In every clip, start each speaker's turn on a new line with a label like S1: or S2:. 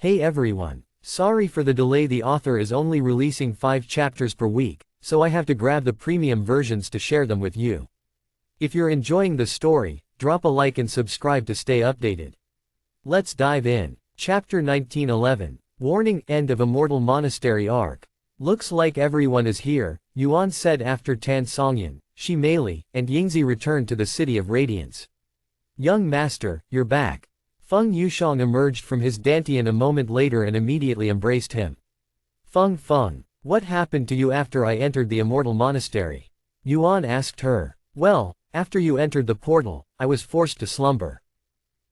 S1: Hey everyone. Sorry for the delay, the author is only releasing 5 chapters per week, so I have to grab the premium versions to share them with you. If you're enjoying the story, drop a like and subscribe to stay updated. Let's dive in. Chapter 1911. Warning, End of Immortal Monastery Arc. Looks like everyone is here, Yuan said after Tan Songyan, Shi Meili, and Yingzi returned to the City of Radiance. Young master, you're back. Feng Yushang emerged from his dantian a moment later and immediately embraced him. Feng, what happened to you after I entered the Immortal Monastery? Yuan asked her. Well, after you entered the portal, I was forced to slumber.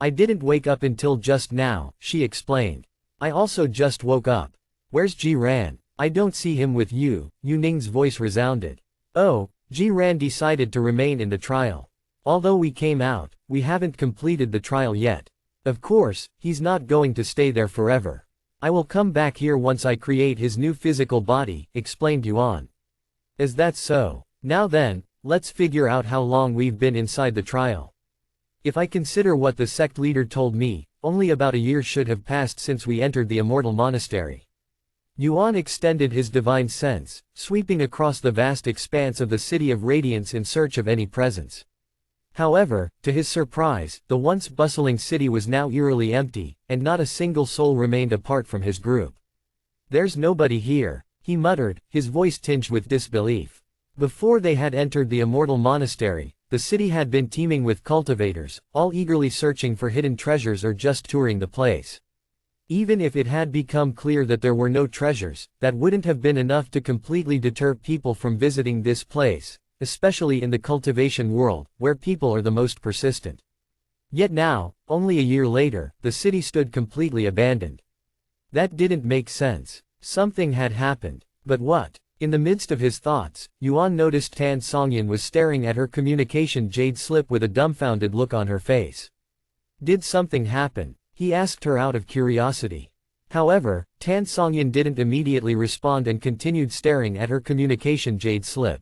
S1: I didn't wake up until just now, she explained. I also just woke up. Where's Ji Ran? I don't see him with you, Yu Ning's voice resounded. Oh, Ji Ran decided to remain in the trial. Although we came out, we haven't completed the trial yet. Of course, he's not going to stay there forever. I will come back here once I create his new physical body, explained Yuan. Is that so? Now then, let's figure out how long we've been inside the trial. If I consider what the sect leader told me, only about a year should have passed since we entered the Immortal Monastery. Yuan extended his divine sense, sweeping across the vast expanse of the City of Radiance in search of any presence. However, to his surprise, the once bustling city was now eerily empty, and not a single soul remained apart from his group. There's nobody here, he muttered, his voice tinged with disbelief. Before they had entered the Immortal Monastery, the city had been teeming with cultivators, all eagerly searching for hidden treasures or just touring the place. Even if it had become clear that there were no treasures, that wouldn't have been enough to completely deter people from visiting this place, especially in the cultivation world, where people are the most persistent. Yet now, only a year later, the city stood completely abandoned. That didn't make sense. Something had happened. But what? In the midst of his thoughts, Yuan noticed Tan Songyan was staring at her communication jade slip with a dumbfounded look on her face. Did something happen? He asked her out of curiosity. However, Tan Songyan didn't immediately respond and continued staring at her communication jade slip.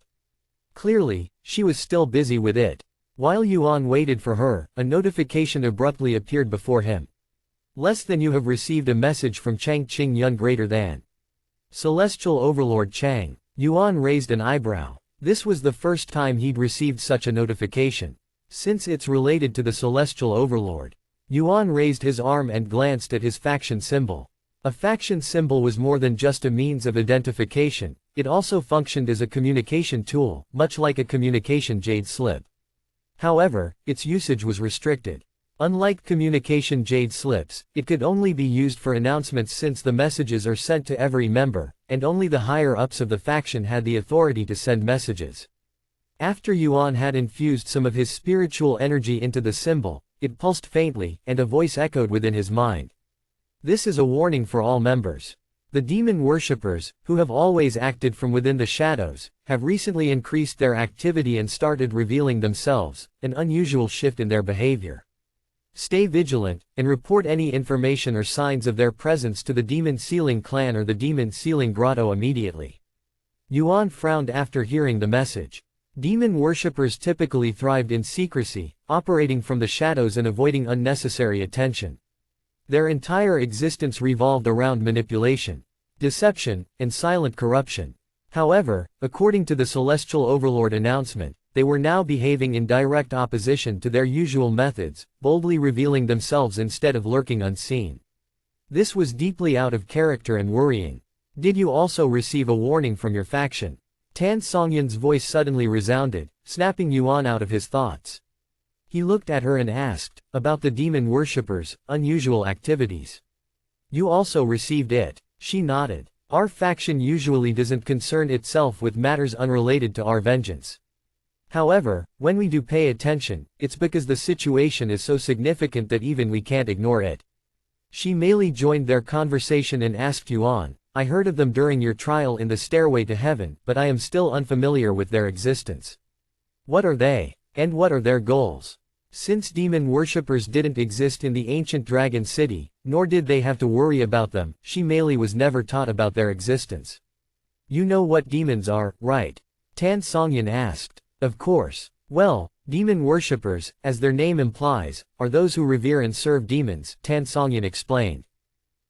S1: Clearly, she was still busy with it. While Yuan waited for her, a notification abruptly appeared before him. Less than you have received a message from Chang Qing Yun greater than. Celestial Overlord Chang. Yuan raised an eyebrow. This was the first time he'd received such a notification. Since it's related to the Celestial Overlord. Yuan raised his arm and glanced at his faction symbol. A faction symbol was more than just a means of identification, it also functioned as a communication tool, much like a communication jade slip. However, its usage was restricted. Unlike communication jade slips, it could only be used for announcements since the messages are sent to every member, and only the higher-ups of the faction had the authority to send messages. After Yuan had infused some of his spiritual energy into the symbol, it pulsed faintly, and a voice echoed within his mind. This is a warning for all members. The demon worshippers, who have always acted from within the shadows, have recently increased their activity and started revealing themselves, an unusual shift in their behavior. Stay vigilant, and report any information or signs of their presence to the Demon Sealing Clan or the Demon Sealing Grotto immediately. Yuan frowned after hearing the message. Demon worshippers typically thrived in secrecy, operating from the shadows and avoiding unnecessary attention. Their entire existence revolved around manipulation, deception, and silent corruption. However, according to the Celestial Overlord announcement, they were now behaving in direct opposition to their usual methods, boldly revealing themselves instead of lurking unseen. This was deeply out of character and worrying. Did you also receive a warning from your faction? Tan Songyan's voice suddenly resounded, snapping Yuan out of his thoughts. He looked at her and asked, about the demon worshippers' unusual activities. You also received it. She nodded. Our faction usually doesn't concern itself with matters unrelated to our vengeance. However, when we do pay attention, it's because the situation is so significant that even we can't ignore it. Shi Meili joined their conversation and asked Yuan, I heard of them during your trial in the Stairway to Heaven, but I am still unfamiliar with their existence. What are they? And what are their goals? Since demon worshippers didn't exist in the ancient dragon city, nor did they have to worry about them, Shi Meili was never taught about their existence. You know what demons are, right? Tan Songyan asked. Of course. Well, demon worshippers, as their name implies, are those who revere and serve demons, Tan Songyan explained.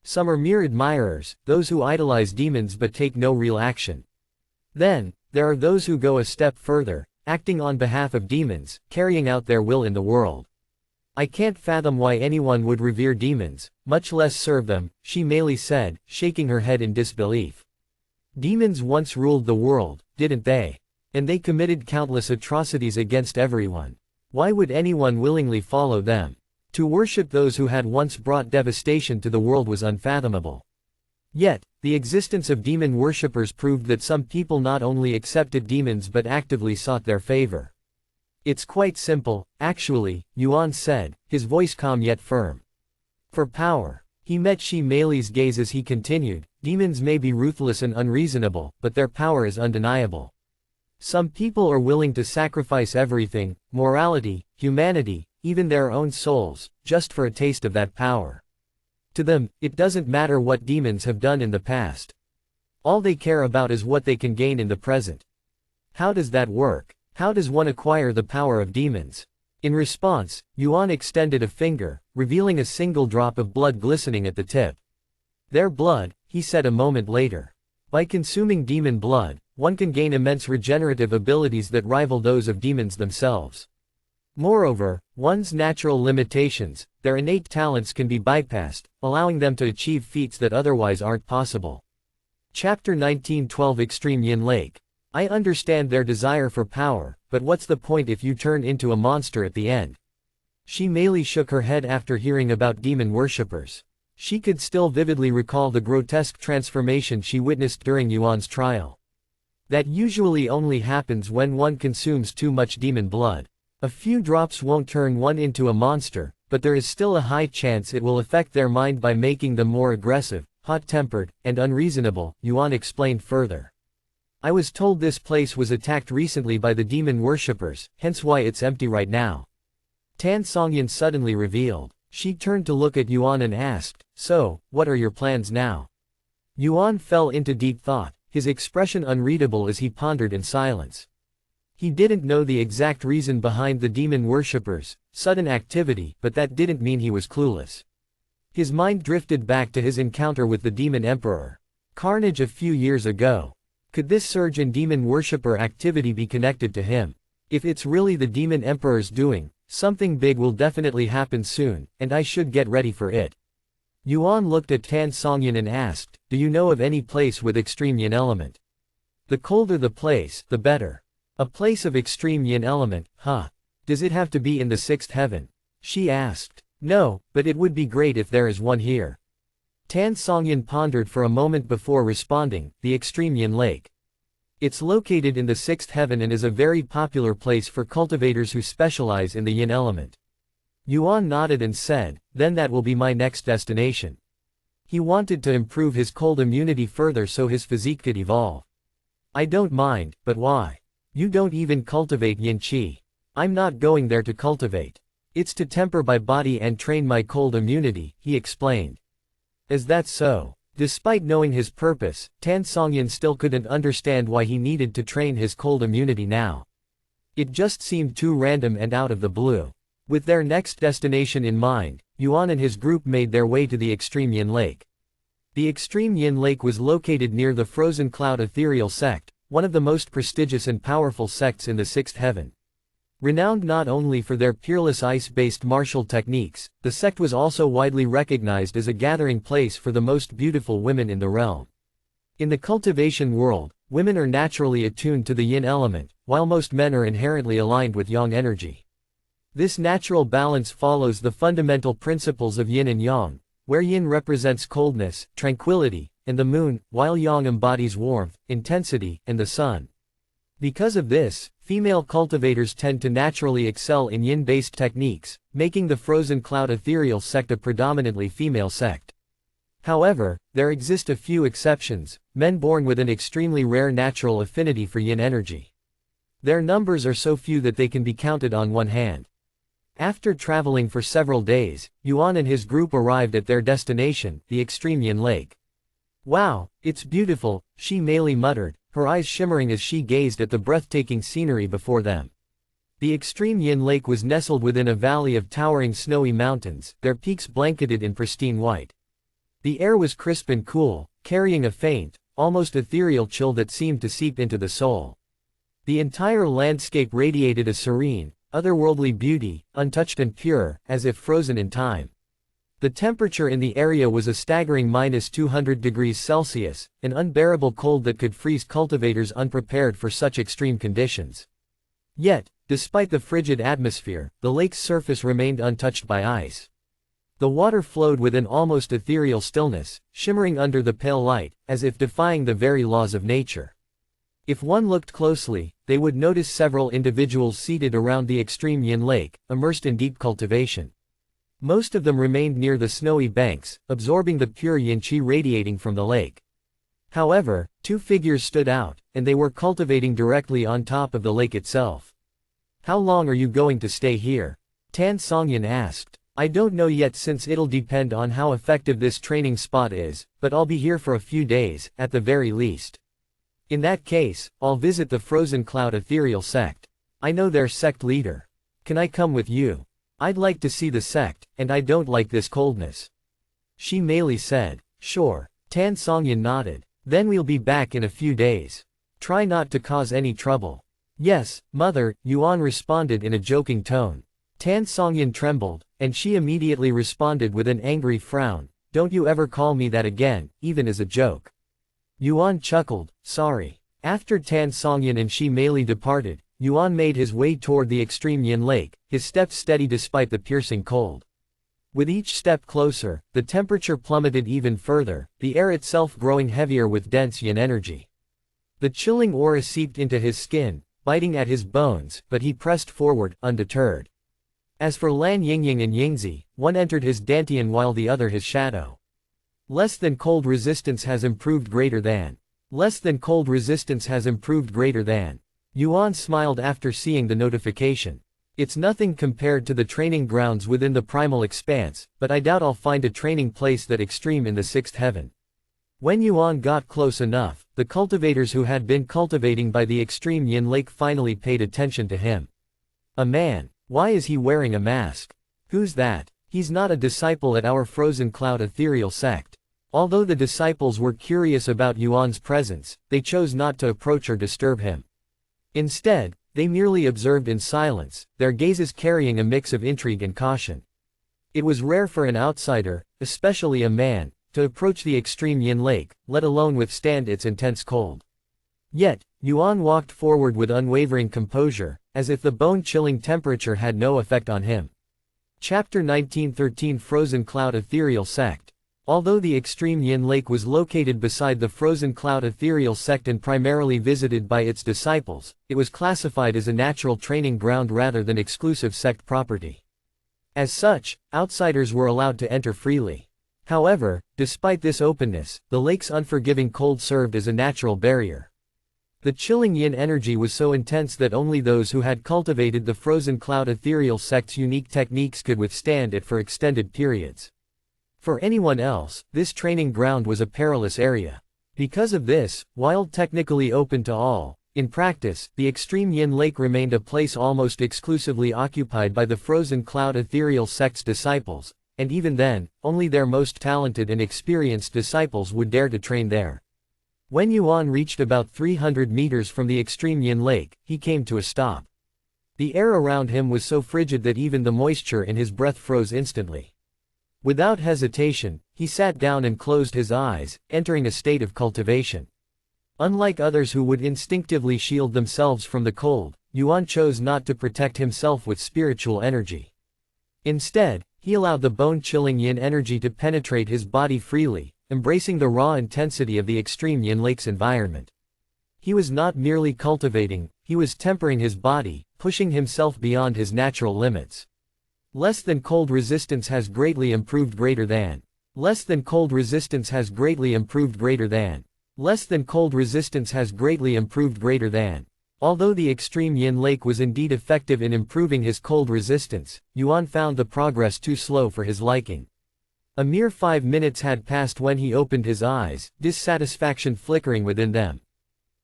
S1: Some are mere admirers, those who idolize demons but take no real action. Then, there are those who go a step further, acting on behalf of demons, carrying out their will in the world. I can't fathom why anyone would revere demons, much less serve them, she merely said, shaking her head in disbelief. Demons once ruled the world, didn't they? And they committed countless atrocities against everyone. Why would anyone willingly follow them? To worship those who had once brought devastation to the world was unfathomable. Yet, the existence of demon worshippers proved that some people not only accepted demons but actively sought their favor. It's quite simple, actually, Yuan said, his voice calm yet firm. For power. He met Shi Mei's gaze as he continued, demons may be ruthless and unreasonable, but their power is undeniable. Some people are willing to sacrifice everything, morality, humanity, even their own souls, just for a taste of that power. To them, it doesn't matter what demons have done in the past. All they care about is what they can gain in the present. How does that work? How does one acquire the power of demons? In response, Yuan extended a finger, revealing a single drop of blood glistening at the tip. Their blood, he said a moment later. By consuming demon blood, one can gain immense regenerative abilities that rival those of demons themselves. Moreover, one's natural limitations, their innate talents can be bypassed, allowing them to achieve feats that otherwise aren't possible. Chapter 19:12 Extreme Yin Lake. I understand their desire for power, but what's the point if you turn into a monster at the end? Shi Mei shook her head after hearing about demon worshippers. She could still vividly recall the grotesque transformation she witnessed during Yuan's trial. That usually only happens when one consumes too much demon blood. A few drops won't turn one into a monster, but there is still a high chance it will affect their mind by making them more aggressive, hot-tempered, and unreasonable, Yuan explained further. I was told this place was attacked recently by the demon worshippers, hence why it's empty right now. Tan Songyan suddenly revealed. She turned to look at Yuan and asked, so, what are your plans now? Yuan fell into deep thought, his expression unreadable as he pondered in silence. He didn't know the exact reason behind the demon worshippers' sudden activity, but that didn't mean he was clueless. His mind drifted back to his encounter with the demon emperor. Carnage a few years ago. Could this surge in demon worshipper activity be connected to him? If it's really the demon emperor's doing, something big will definitely happen soon, and I should get ready for it. Yuan looked at Tan Songyan and asked, do you know of any place with extreme yin element? The colder the place, the better. A place of extreme yin element, huh? Does it have to be in the sixth heaven? She asked. No, but it would be great if there is one here. Tan Songyan pondered for a moment before responding, the extreme yin lake. It's located in the sixth heaven and is a very popular place for cultivators who specialize in the yin element. Yuan nodded and said, then that will be my next destination. He wanted to improve his cold immunity further so his physique could evolve. I don't mind, but why? You don't even cultivate yin qi. I'm not going there to cultivate. It's to temper my body and train my cold immunity, he explained. Is that so? Despite knowing his purpose, Tan Songyan still couldn't understand why he needed to train his cold immunity now. It just seemed too random and out of the blue. With their next destination in mind, Yuan and his group made their way to the Extreme Yin Lake. The Extreme Yin Lake was located near the Frozen Cloud Ethereal Sect, one of the most prestigious and powerful sects in the sixth heaven. Renowned not only for their peerless ice-based martial techniques, the sect was also widely recognized as a gathering place for the most beautiful women in the realm. In the cultivation world, women are naturally attuned to the yin element, while most men are inherently aligned with yang energy. This natural balance follows the fundamental principles of yin and yang, where yin represents coldness, tranquility, and the moon, while yang embodies warmth, intensity, and the sun. Because of this, female cultivators tend to naturally excel in yin-based techniques, making the Frozen Cloud Ethereal Sect a predominantly female sect. However, there exist a few exceptions, men born with an extremely rare natural affinity for yin energy. Their numbers are so few that they can be counted on one hand. After traveling for several days, Yuan and his group arrived at their destination, the Extreme Yin Lake. Wow, it's beautiful, Shi Mei muttered, her eyes shimmering as she gazed at the breathtaking scenery before them. The Extreme Yin Lake was nestled within a valley of towering snowy mountains, their peaks blanketed in pristine white. The air was crisp and cool, carrying a faint, almost ethereal chill that seemed to seep into the soul. The entire landscape radiated a serene, otherworldly beauty, untouched and pure, as if frozen in time. The temperature in the area was a staggering -200 degrees Celsius, an unbearable cold that could freeze cultivators unprepared for such extreme conditions. Yet, despite the frigid atmosphere, the lake's surface remained untouched by ice. The water flowed with an almost ethereal stillness, shimmering under the pale light, as if defying the very laws of nature. If one looked closely, they would notice several individuals seated around the extreme yin lake, immersed in deep cultivation. Most of them remained near the snowy banks, absorbing the pure yin qi radiating from the lake. However, two figures stood out, and they were cultivating directly on top of the lake itself. "How long are you going to stay here?" Tan Songyan asked. "I don't know yet, since it'll depend on how effective this training spot is, but I'll be here for a few days, at the very least. In that case, I'll visit the Frozen Cloud Ethereal sect. I know their sect leader. Can I come with you? I'd like to see the sect, and I don't like this coldness." Shi Meili said. "Sure." Tan Songyan nodded. "Then we'll be back in a few days. Try not to cause any trouble." "Yes, mother," Yuan responded in a joking tone. Tan Songyan trembled, and she immediately responded with an angry frown. "Don't you ever call me that again, even as a joke." Yuan chuckled. "Sorry." After Tan Songyan and Shi Meili departed, Yuan made his way toward the extreme yin lake, his steps steady despite the piercing cold. With each step closer, the temperature plummeted even further, the air itself growing heavier with dense yin energy. The chilling aura seeped into his skin, biting at his bones, but he pressed forward, undeterred. As for Lan Yingying and Yingzi, one entered his dantian while the other his shadow. Less than cold resistance has improved greater than. Less than cold resistance has improved greater than. Yuan smiled after seeing the notification. "It's nothing compared to the training grounds within the primal expanse, but I doubt I'll find a training place that extreme in the sixth heaven." When Yuan got close enough, the cultivators who had been cultivating by the extreme yin lake finally paid attention to him. "A man. Why is he wearing a mask? Who's that? He's not a disciple at our Frozen Cloud Ethereal sect." Although the disciples were curious about Yuan's presence, they chose not to approach or disturb him. Instead, they merely observed in silence, their gazes carrying a mix of intrigue and caution. It was rare for an outsider, especially a man, to approach the extreme yin lake, let alone withstand its intense cold. Yet, Yuan walked forward with unwavering composure, as if the bone-chilling temperature had no effect on him. Chapter 1913 Frozen Cloud Ethereal Sect. Although the extreme yin lake was located beside the Frozen Cloud Ethereal sect and primarily visited by its disciples, it was classified as a natural training ground rather than exclusive sect property. As such, outsiders were allowed to enter freely. However, despite this openness, the lake's unforgiving cold served as a natural barrier. The chilling yin energy was so intense that only those who had cultivated the Frozen Cloud Ethereal sect's unique techniques could withstand it for extended periods. For anyone else, this training ground was a perilous area. Because of this, while technically open to all, in practice, the extreme yin lake remained a place almost exclusively occupied by the Frozen Cloud Ethereal sect's disciples, and even then, only their most talented and experienced disciples would dare to train there. When Yuan reached about 300 meters from the extreme yin lake, he came to a stop. The air around him was so frigid that even the moisture in his breath froze instantly. Without hesitation, he sat down and closed his eyes, entering a state of cultivation. Unlike others who would instinctively shield themselves from the cold, Yuan chose not to protect himself with spiritual energy. Instead, he allowed the bone-chilling yin energy to penetrate his body freely, embracing the raw intensity of the extreme yin lake's environment. He was not merely cultivating, he was tempering his body, pushing himself beyond his natural limits. Less than cold resistance has greatly improved greater than. Less than cold resistance has greatly improved greater than. Less than cold resistance has greatly improved greater than. Although the extreme yin lake was indeed effective in improving his cold resistance, Yuan found the progress too slow for his liking. A mere 5 minutes had passed when he opened his eyes, dissatisfaction flickering within them.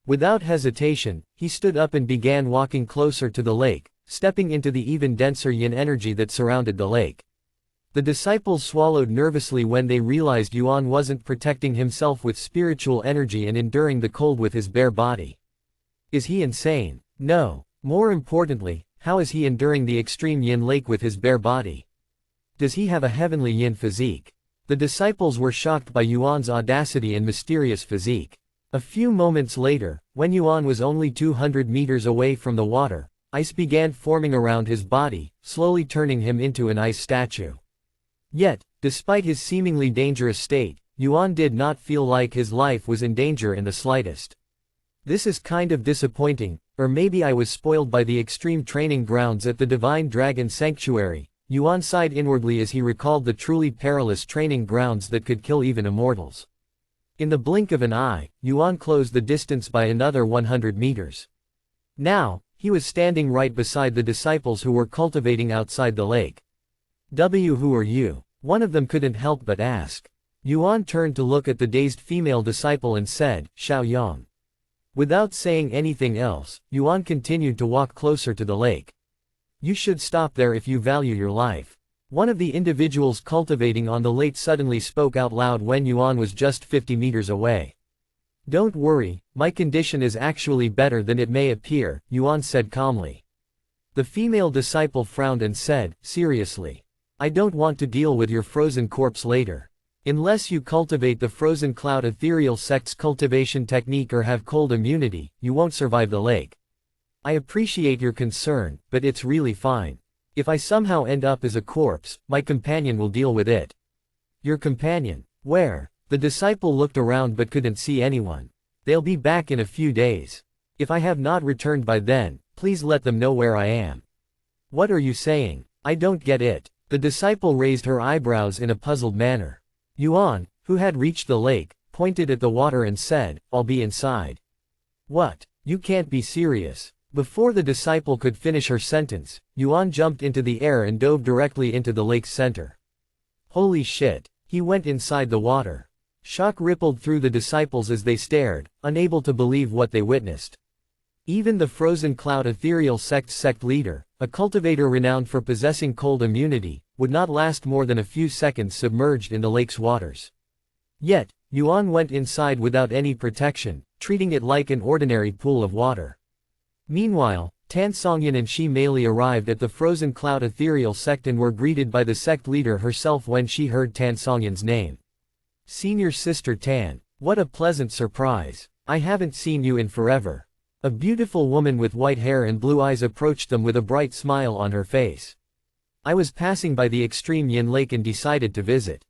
S1: Without hesitation, he stood up and began walking closer to the lake, stepping into the even denser yin energy that surrounded the lake. The disciples swallowed nervously when they realized Yuan wasn't protecting himself with spiritual energy and enduring the cold with his bare body. Is he insane? No. More importantly, how is he enduring the extreme yin lake with his bare body? Does he have a heavenly yin physique? The disciples were shocked by Yuan's audacity and mysterious physique. A few moments later, when Yuan was only 200 meters away from the water, ice began forming around his body, slowly turning him into an ice statue. Yet, despite his seemingly dangerous state, Yuan did not feel like his life was in danger in the slightest. This is kind of disappointing, or maybe I was spoiled by the extreme training grounds at the Divine Dragon Sanctuary. Yuan sighed inwardly as he recalled the truly perilous training grounds that could kill even immortals. In the blink of an eye, Yuan closed the distance by another 100 meters. Now, he was standing right beside the disciples who were cultivating outside the lake. Who are you? One of them couldn't help but ask. Yuan turned to look at the dazed female disciple and said, Xiaoyang. Without saying anything else, Yuan continued to walk closer to the lake. You should stop there if you value your life. One of the individuals cultivating on the lake suddenly spoke out loud when Yuan was just 50 meters away. Don't worry, my condition is actually better than it may appear, Yuan said calmly. The female disciple frowned and said, seriously. I don't want to deal with your frozen corpse later. Unless you cultivate the frozen cloud ethereal sect's cultivation technique or have cold immunity, you won't survive the lake. I appreciate your concern, but it's really fine. If I somehow end up as a corpse, my companion will deal with it. Your companion? Where? The disciple looked around but couldn't see anyone. They'll be back in a few days. If I have not returned by then, please let them know where I am. What are you saying? I don't get it. The disciple raised her eyebrows in a puzzled manner. Yuan, who had reached the lake, pointed at the water and said, I'll be inside. What? You can't be serious. Before the disciple could finish her sentence, Yuan jumped into the air and dove directly into the lake's center. Holy shit. He went inside the water. Shock rippled through the disciples as they stared, unable to believe what they witnessed. Even the frozen cloud ethereal sect leader, a cultivator renowned for possessing cold immunity, would not last more than a few seconds submerged in the lake's waters. Yet, Yuan went inside without any protection, treating it like an ordinary pool of water. Meanwhile, Tan Songyan and Shi Meili arrived at the frozen cloud ethereal sect and were greeted by the sect leader herself when she heard Tan Songyan's name. Senior Sister Tan, what a pleasant surprise. I haven't seen you in forever. A beautiful woman with white hair and blue eyes approached them with a bright smile on her face. I was passing by the extreme Yin Lake and decided to visit.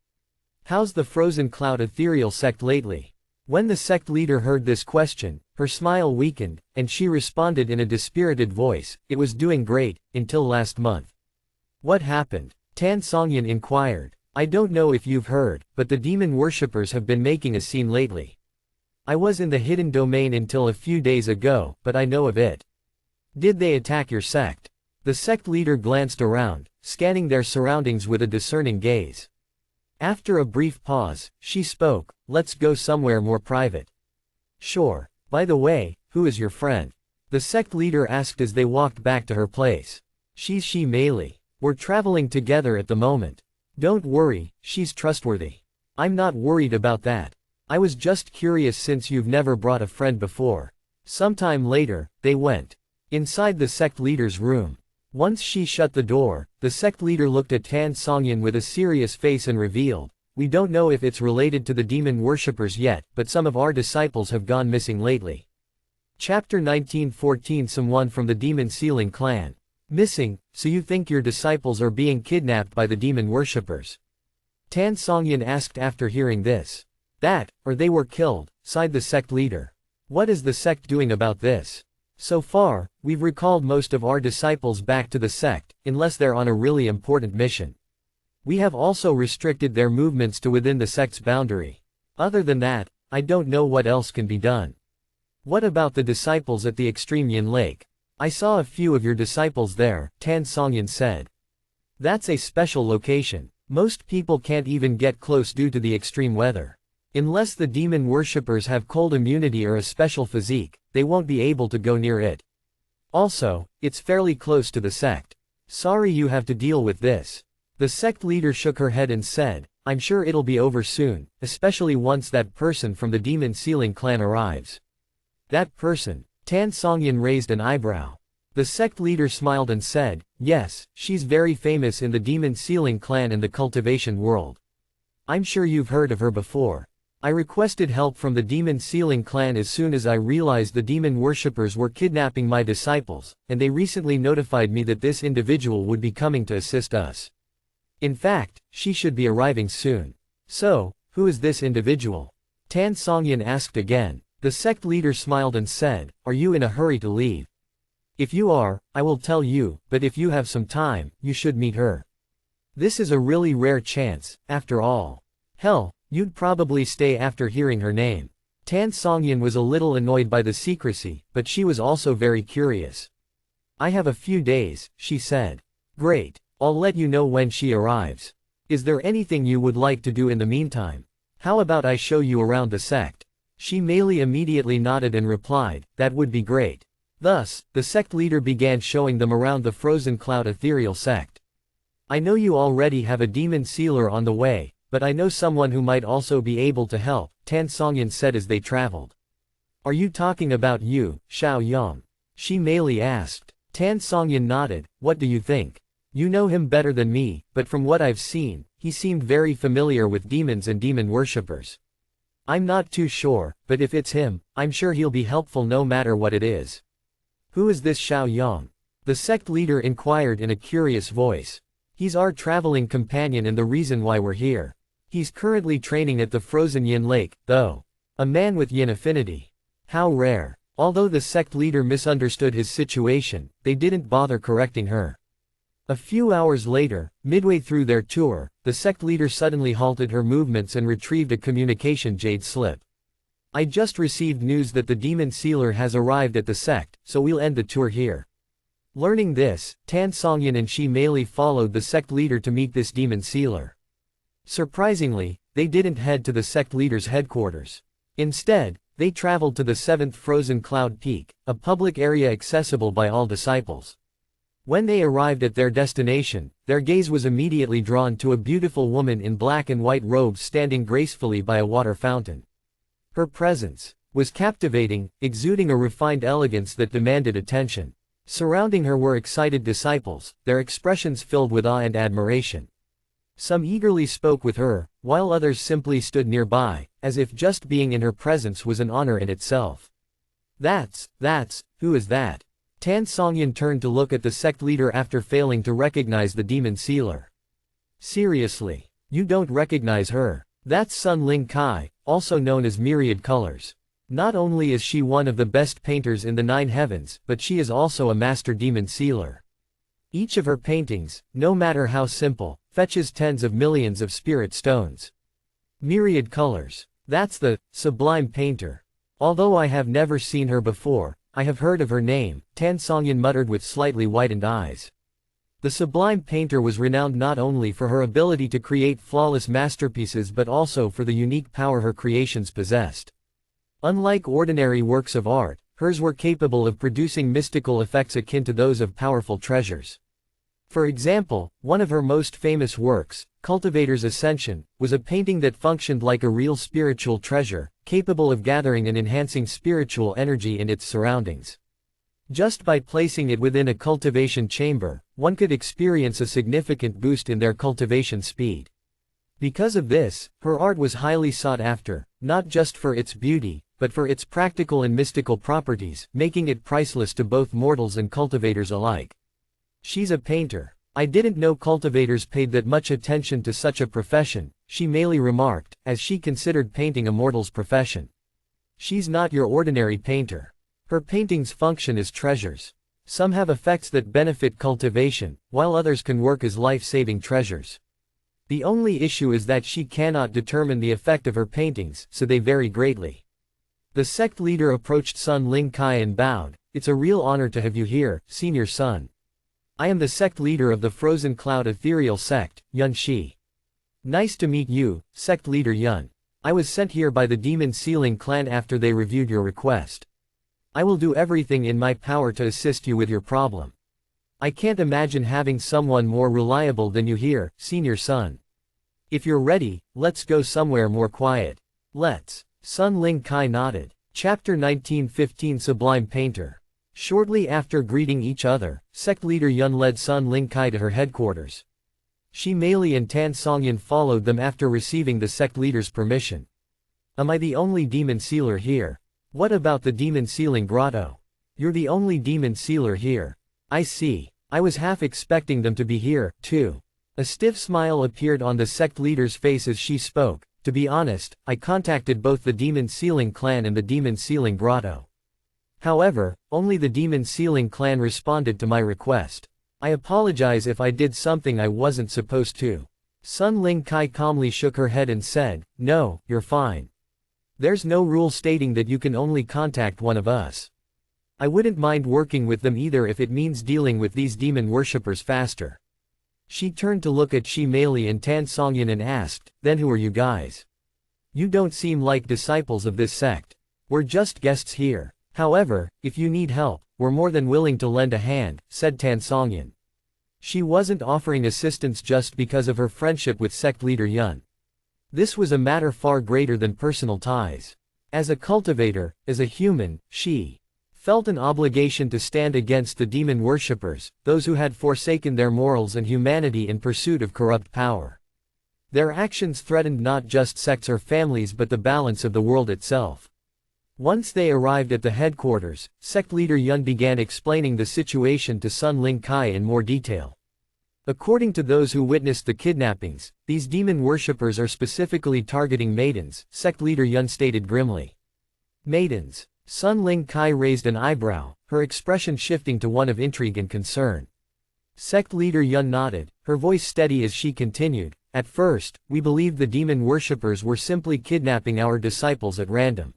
S1: How's the frozen cloud ethereal sect lately? When the sect leader heard this question, her smile weakened, and she responded in a dispirited voice, it was doing great, until last month. What happened? Tan Songyan inquired. I don't know if you've heard, but the demon worshippers have been making a scene lately. I was in the hidden domain until a few days ago, but I know of it. Did they attack your sect? The sect leader glanced around, scanning their surroundings with a discerning gaze. After a brief pause, she spoke, let's go somewhere more private. Sure. By the way, who is your friend? The sect leader asked as they walked back to her place. She's Shi Meili. We're traveling together at the moment. Don't worry, she's trustworthy. I'm not worried about that. I was just curious since you've never brought a friend before. Sometime later, they went inside the sect leader's room. Once she shut the door, the sect leader looked at Tan Songyan with a serious face and revealed, we don't know if it's related to the demon worshippers yet, but some of our disciples have gone missing lately. Chapter 1914 Someone from the Demon Sealing Clan. Missing, so you think your disciples are being kidnapped by the demon worshippers? Tan Songyan asked after hearing this. That, or they were killed, sighed the sect leader. What is the sect doing about this? So far, we've recalled most of our disciples back to the sect, unless they're on a really important mission. We have also restricted their movements to within the sect's boundary. Other than that, I don't know what else can be done. What about the disciples at the extreme Yin Lake? I saw a few of your disciples there, Tan Songyan said. That's a special location. Most people can't even get close due to the extreme weather. Unless the demon worshippers have cold immunity or a special physique, they won't be able to go near it. Also, it's fairly close to the sect. Sorry you have to deal with this. The sect leader shook her head and said, I'm sure it'll be over soon, especially once that person from the Demon Sealing clan arrives. That person? Tan Songyan raised an eyebrow. The sect leader smiled and said, yes, she's very famous in the Demon Sealing clan and the cultivation world. I'm sure you've heard of her before. I requested help from the Demon Sealing clan as soon as I realized the demon worshippers were kidnapping my disciples, and they recently notified me that this individual would be coming to assist us. In fact, she should be arriving soon. So, who is this individual? Tan Songyan asked again. The sect leader smiled and said, are you in a hurry to leave? If you are, I will tell you, but if you have some time, you should meet her. This is a really rare chance, after all. Hell, you'd probably stay after hearing her name. Tan Songyan was a little annoyed by the secrecy, but she was also very curious. I have a few days, she said. Great. I'll let you know when she arrives. Is there anything you would like to do in the meantime? How about I show you around the sect? Shi Meili immediately nodded and replied, that would be great. Thus, the sect leader began showing them around the Frozen Cloud Ethereal sect. I know you already have a demon sealer on the way, but I know someone who might also be able to help, Tan Songyan said as they traveled. Are you talking about you, Xiao Yang? Shi Meili asked. Tan Songyan nodded, what do you think? You know him better than me, but from what I've seen, he seemed very familiar with demons and demon worshippers. I'm not too sure, but if it's him, I'm sure he'll be helpful no matter what it is. Who is this Xiao Yang? The sect leader inquired in a curious voice. He's our traveling companion and the reason why we're here. He's currently training at the Frozen Yin Lake, though. A man with Yin affinity. How rare. Although the sect leader misunderstood his situation, they didn't bother correcting her. A few hours later, midway through their tour, the sect leader suddenly halted her movements and retrieved a communication jade slip. I just received news that the demon sealer has arrived at the sect, so we'll end the tour here. Learning this, Tan Songyan and Shi Meili followed the sect leader to meet this demon sealer. Surprisingly, they didn't head to the sect leader's headquarters. Instead, they traveled to the 7th Frozen Cloud Peak, a public area accessible by all disciples. When they arrived at their destination, their gaze was immediately drawn to a beautiful woman in black and white robes standing gracefully by a water fountain. Her presence was captivating, exuding a refined elegance that demanded attention. Surrounding her were excited disciples, their expressions filled with awe and admiration. Some eagerly spoke with her, while others simply stood nearby, as if just being in her presence was an honor in itself. Who is that? Tan Songyan turned to look at the sect leader after failing to recognize the demon sealer. Seriously? You don't recognize her? That's Sun Ling Kai, also known as Myriad Colors. Not only is she one of the best painters in the 9 heavens, but she is also a master demon sealer. Each of her paintings, no matter how simple, fetches tens of millions of spirit stones. Myriad Colors. That's the sublime painter. Although I have never seen her before, I have heard of her name, Tan Songyan muttered with slightly widened eyes. The sublime painter was renowned not only for her ability to create flawless masterpieces but also for the unique power her creations possessed. Unlike ordinary works of art, hers were capable of producing mystical effects akin to those of powerful treasures. For example, one of her most famous works, Cultivator's Ascension, was a painting that functioned like a real spiritual treasure, capable of gathering and enhancing spiritual energy in its surroundings. Just by placing it within a cultivation chamber, one could experience a significant boost in their cultivation speed. Because of this, her art was highly sought after, not just for its beauty, but for its practical and mystical properties, making it priceless to both mortals and cultivators alike. She's a painter. I didn't know cultivators paid that much attention to such a profession, Shi Meili remarked, as she considered painting a mortal's profession. She's not your ordinary painter. Her paintings function as treasures. Some have effects that benefit cultivation, while others can work as life-saving treasures. The only issue is that she cannot determine the effect of her paintings, so they vary greatly. The sect leader approached Sun Ling Kai and bowed. It's a real honor to have you here, senior son. I am the sect leader of the Frozen Cloud Ethereal sect, Yun Shi. Nice to meet you, sect leader Yun. I was sent here by the Demon Sealing clan after they reviewed your request. I will do everything in my power to assist you with your problem. I can't imagine having someone more reliable than you here, senior son. If you're ready, let's go somewhere more quiet. Let's. Sun Ling Kai nodded. Chapter 1915 Sublime Painter. Shortly after greeting each other, sect leader Yun led Sun Ling Kai to her headquarters. Shi Meili and Tan Songyan followed them after receiving the sect leader's permission. Am I the only demon sealer here? What about the demon sealing grotto? You're the only demon sealer here. I see. I was half expecting them to be here, too. A stiff smile appeared on the sect leader's face as she spoke. To be honest, I contacted both the demon sealing clan and the demon sealing grotto. However, only the demon sealing clan responded to my request. I apologize if I did something I wasn't supposed to. Sun Ling Kai calmly shook her head and said, "No, you're fine. There's no rule stating that you can only contact one of us. I wouldn't mind working with them either if it means dealing with these demon worshippers faster." She turned to look at Shi Meili and Tan Songyan and asked, "Then who are you guys? You don't seem like disciples of this sect. We're just guests here. However, if you need help, we're more than willing to lend a hand," said Tan Songyan. She wasn't offering assistance just because of her friendship with sect leader Yun. This was a matter far greater than personal ties. As a cultivator, as a human, she felt an obligation to stand against the demon worshippers, those who had forsaken their morals and humanity in pursuit of corrupt power. Their actions threatened not just sects or families but the balance of the world itself. Once they arrived at the headquarters, sect leader Yun began explaining the situation to Sun Ling Kai in more detail. According to those who witnessed the kidnappings, these demon worshippers are specifically targeting maidens, sect leader Yun stated grimly. Maidens. Sun Ling Kai raised an eyebrow, her expression shifting to one of intrigue and concern. Sect leader Yun nodded, her voice steady as she continued, "At first, we believed the demon worshippers were simply kidnapping our disciples at random.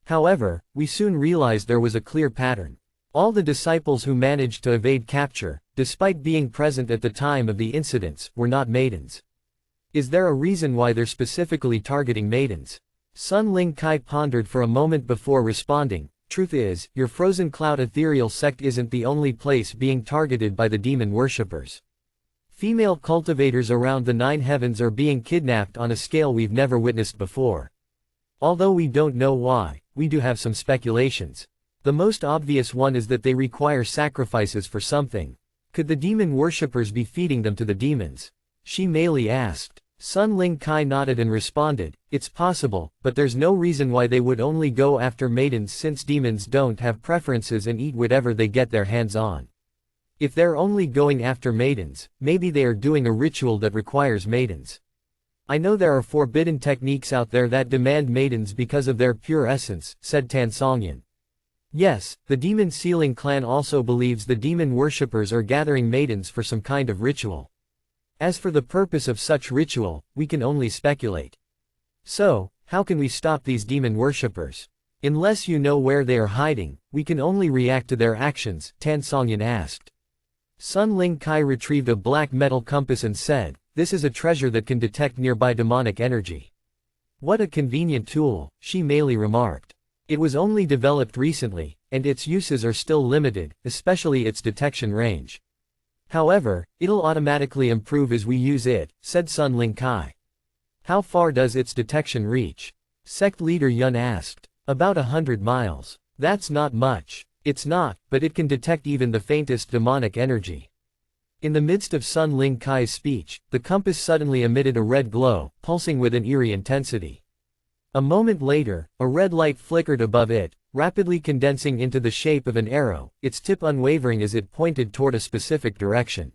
S1: However, we soon realized there was a clear pattern. All the disciples who managed to evade capture, despite being present at the time of the incidents, were not maidens. Is there a reason why they're specifically targeting maidens?" Sun Ling Kai pondered for a moment before responding, "Truth is, your Frozen Cloud ethereal sect isn't the only place being targeted by the demon worshippers. Female cultivators around the 9 heavens are being kidnapped on a scale we've never witnessed before. Although we don't know why, we do have some speculations. The most obvious one is that they require sacrifices for something. Could the demon worshippers be feeding them to the demons?" Shi Meili asked. Sun Ling Kai nodded and responded, "It's possible, but there's no reason why they would only go after maidens since demons don't have preferences and eat whatever they get their hands on. If they're only going after maidens, maybe they are doing a ritual that requires maidens. I know there are forbidden techniques out there that demand maidens because of their pure essence," said Tan Songyan. "Yes, the demon sealing clan also believes the demon worshippers are gathering maidens for some kind of ritual. As for the purpose of such ritual, we can only speculate. So, how can we stop these demon worshippers? Unless you know where they are hiding, we can only react to their actions," Tan Songyan asked. Sun Ling Kai retrieved a black metal compass and said, "This is a treasure that can detect nearby demonic energy." "What a convenient tool," Shi Meili remarked. "It was only developed recently, and its uses are still limited, especially its detection range. However, it'll automatically improve as we use it," said Sun Ling Kai. "How far does its detection reach?" Sect leader Yun asked. "About 100 miles. That's not much." "It's not, but it can detect even the faintest demonic energy." In the midst of Sun Ling Kai's speech, the compass suddenly emitted a red glow, pulsing with an eerie intensity. A moment later, a red light flickered above it, rapidly condensing into the shape of an arrow, its tip unwavering as it pointed toward a specific direction.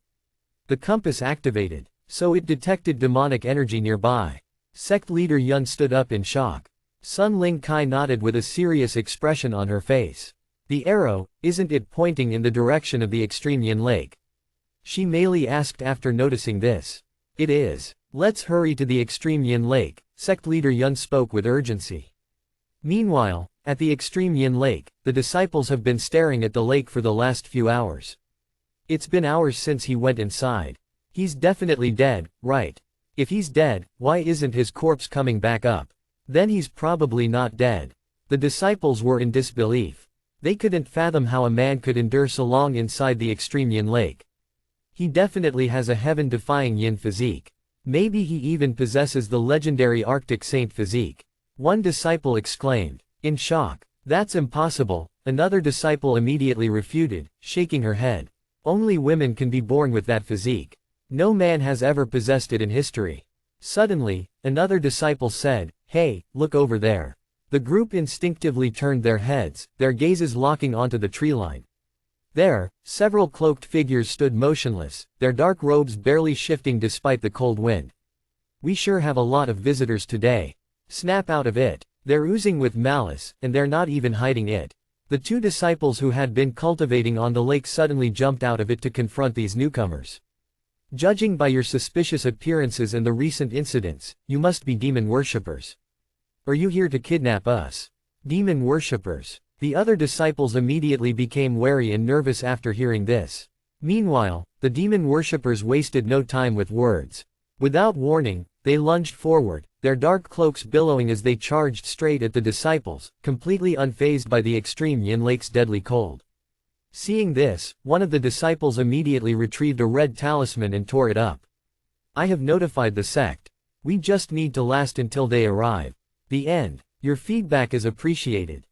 S1: The compass activated, so it detected demonic energy nearby. Sect leader Yun stood up in shock. Sun Ling Kai nodded with a serious expression on her face. "The arrow, isn't it pointing in the direction of the extreme Yin Lake?" Shi Meili asked after noticing this. "It is. Let's hurry to the extreme Yin Lake," sect leader Yun spoke with urgency. Meanwhile, at the extreme Yin Lake, the disciples have been staring at the lake for the last few hours. It's been hours since he went inside. He's definitely dead, right? If he's dead, why isn't his corpse coming back up? Then he's probably not dead. The disciples were in disbelief. They couldn't fathom how a man could endure so long inside the extreme yin lake. He definitely has a heaven-defying yin physique. Maybe he even possesses the legendary Arctic Saint physique. One disciple exclaimed, in shock. That's impossible, another disciple immediately refuted, shaking her head. Only women can be born with that physique. No man has ever possessed it in history. Suddenly, another disciple said, "Hey, look over there." The group instinctively turned their heads, their gazes locking onto the treeline. There, several cloaked figures stood motionless, their dark robes barely shifting despite the cold wind. "We sure have a lot of visitors today. Snap out of it. They're oozing with malice, and they're not even hiding it." The two disciples who had been cultivating on the lake suddenly jumped out of it to confront these newcomers. "Judging by your suspicious appearances and the recent incidents, you must be demon worshippers. Are you here to kidnap us?" Demon worshippers. The other disciples immediately became wary and nervous after hearing this. Meanwhile, the demon worshippers wasted no time with words. Without warning, they lunged forward, their dark cloaks billowing as they charged straight at the disciples, completely unfazed by the extreme yin lake's deadly cold. Seeing this, one of the disciples immediately retrieved a red talisman and tore it up. "I have notified the sect. We just need to last until they arrive. The end. Your feedback is appreciated.